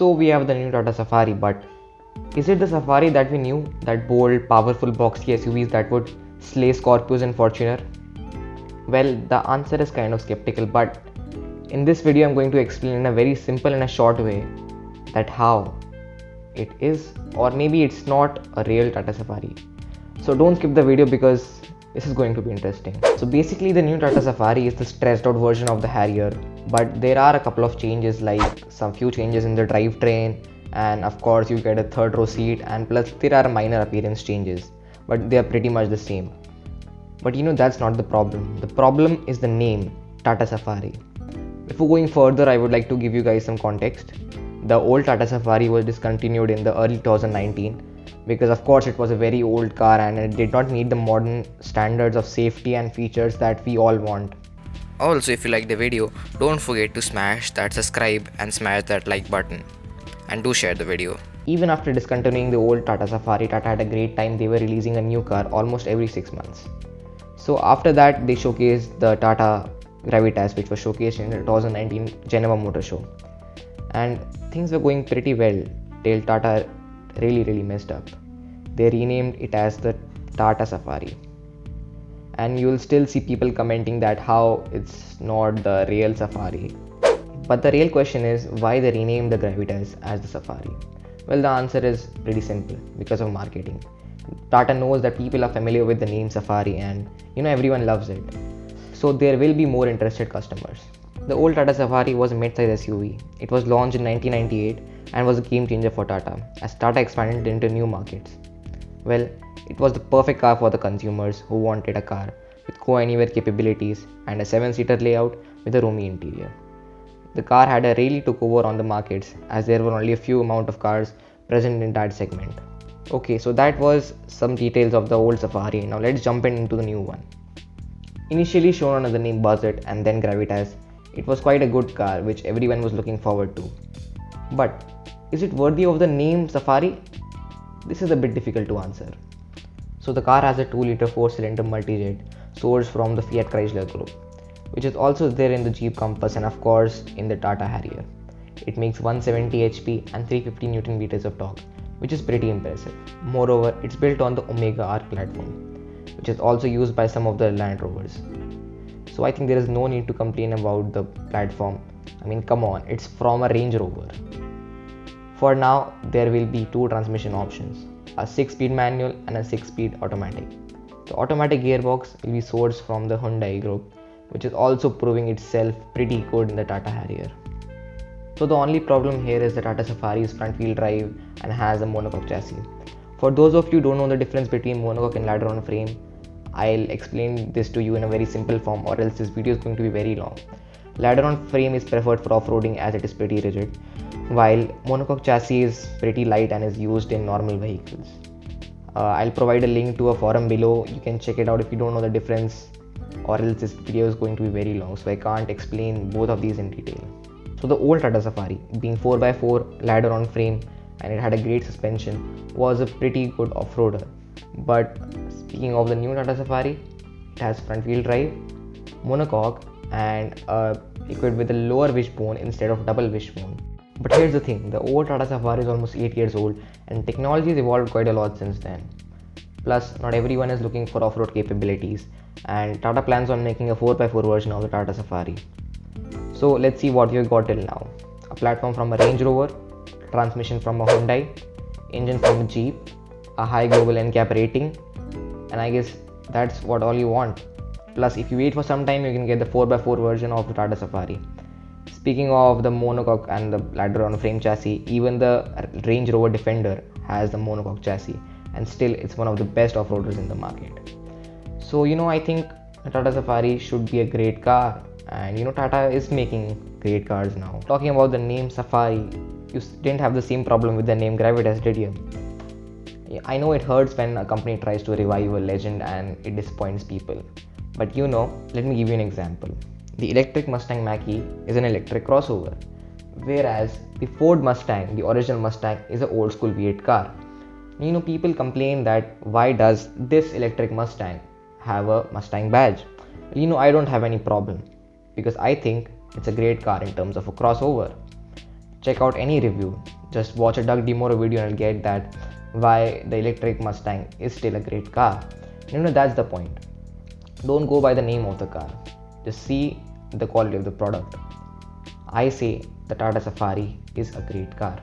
So we have the new Tata Safari, but is it the Safari that we knew? That bold, powerful boxy SUVs that would slay Scorpios and Fortuner? Well, the answer is kind of skeptical, but in this video I'm going to explain in a very simple and a short way that how it is, or maybe it's not a real Tata Safari. So don't skip the video because this is going to be interesting. So basically the new Tata Safari is the stressed out version of the Harrier, but there are a couple of changes, like some few changes in the drivetrain, and of course you get a third row seat, and plus there are minor appearance changes, but they are pretty much the same. But that's not the problem. The problem is the name Tata Safari. Before going further, I would like to give you guys some context. The old Tata Safari was discontinued in the early 2019 because of course it was a very old car and it did not meet the modern standards of safety and features that we all want. Also, if you like the video, don't forget to smash that subscribe and smash that like button, and do share the video. Even after discontinuing the old Tata Safari, Tata had a great time. They were releasing a new car almost every 6 months. So after that they showcased the Tata Gravitas, which was showcased in the 2019 Geneva Motor Show, and things were going pretty well till Tata really messed up. They renamed it as the Tata Safari, and you will still see people commenting that how it's not the real Safari. But the real question is, why they renamed the Gravitas as the Safari? Well, the answer is pretty simple: because of marketing. Tata knows that people are familiar with the name Safari and everyone loves it, so there will be more interested customers. The old Tata Safari was a mid-size SUV. It was launched in 1998 and was a game changer for Tata as Tata expanded into new markets. Well, it was the perfect car for the consumers who wanted a car with go-anywhere capabilities and a 7-seater layout with a roomy interior. The car had really took over on the markets as there were only a few amount of cars present in that segment. Okay, so that was some details of the old Safari. Now let's jump into the new one. Initially shown under the name Buzzet and then Gravitas, it was quite a good car which everyone was looking forward to. But is it worthy of the name Safari? This is a bit difficult to answer. So the car has a 2-liter 4-cylinder multijet sourced from the Fiat Chrysler group, which is also there in the Jeep Compass and of course in the Tata Harrier. It makes 170 HP and 350 Nm of torque, which is pretty impressive. Moreover, it's built on the Omega Arc platform, which is also used by some of the Land Rovers. So I think there is no need to complain about the platform. I mean, come on, it's from a Range Rover. For now, there will be 2 transmission options, a 6-speed manual and a 6-speed automatic. The automatic gearbox will be sourced from the Hyundai group, which is also proving itself pretty good in the Tata Harrier. So the only problem here is the Tata Safari is front wheel drive and has a monocoque chassis. For those of you who don't know the difference between monocoque and ladder on frame, I'll explain this to you in a very simple form, or else this video is going to be very long. Ladder on frame is preferred for off-roading as it is pretty rigid, while monocoque chassis is pretty light and is used in normal vehicles. I'll provide a link to a forum below. You can check it out if you don't know the difference, or else this video is going to be very long, so I can't explain both of these in detail. So the old Tata Safari, being 4x4 ladder on frame and it had a great suspension, was a pretty good off-roader. But speaking of the new Tata Safari, it has front wheel drive, monocoque and equipped with a lower wishbone instead of double wishbone. But here's the thing, the old Tata Safari is almost 8 years old and technology has evolved quite a lot since then. Plus, not everyone is looking for off-road capabilities, and Tata plans on making a 4x4 version of the Tata Safari. So let's see what we've got till now. A platform from a Range Rover, transmission from a Hyundai, engine from a Jeep, a high global NCAP rating, and I guess that's what all you want. Plus, if you wait for some time, you can get the 4x4 version of the Tata Safari. Speaking of the monocoque and the ladder on frame chassis, even the Range Rover Defender has the monocoque chassis, and still it's one of the best off-roaders in the market. So I think the Tata Safari should be a great car, and Tata is making great cars now. Talking about the name Safari, you didn't have the same problem with the name Gravitas, did you? I know it hurts when a company tries to revive a legend and it disappoints people, but let me give you an example. The electric Mustang Mach-E is an electric crossover, whereas the Ford Mustang, the original Mustang, is an old school V8 car. People complain that why does this electric Mustang have a Mustang badge? I don't have any problem because I think it's a great car in terms of a crossover. check out any review. Just watch a Doug DeMoro video and you'll get that why the electric Mustang is still a great car. That's the point. Don't go by the name of the car. Just see the quality of the product. I say the Tata Safari is a great car.